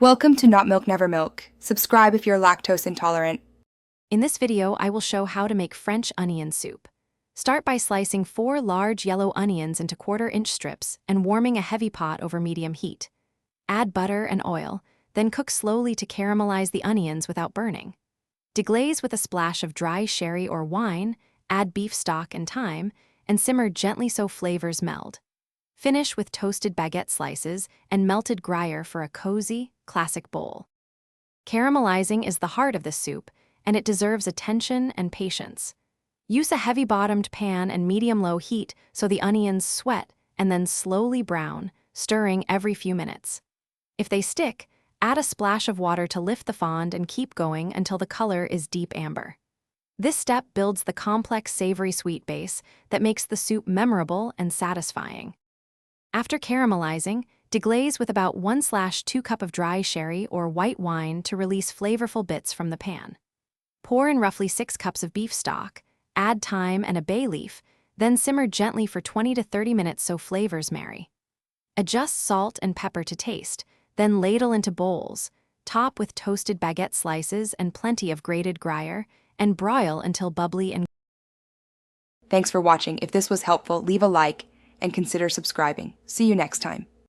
Welcome to Not Milk Never Milk. Subscribe if you're lactose intolerant. In this video, I will show how to make French onion soup. Start by slicing 4 large yellow onions into 1/4-inch strips and warming a heavy pot over medium heat. Add butter and oil, then cook slowly to caramelize the onions without burning. Deglaze with a splash of dry sherry or wine, add beef stock and thyme, and simmer gently so flavors meld. Finish with toasted baguette slices and melted Gruyere for a cozy, classic bowl. Caramelizing is the heart of this soup, and it deserves attention and patience. Use a heavy-bottomed pan and medium-low heat so the onions sweat and then slowly brown, stirring every few minutes. If they stick, add a splash of water to lift the fond and keep going until the color is deep amber. This step builds the complex savory-sweet base that makes the soup memorable and satisfying. After caramelizing, deglaze with about 1/2 cup of dry sherry or white wine to release flavorful bits from the pan. Pour in roughly 6 cups of beef stock, add thyme and a bay leaf, then simmer gently for 20 to 30 minutes so flavors marry. Adjust salt and pepper to taste, then ladle into bowls, top with toasted baguette slices and plenty of grated Gruyere, and broil until bubbly and... Thanks for watching. If this was helpful, leave a like and consider subscribing. See you next time.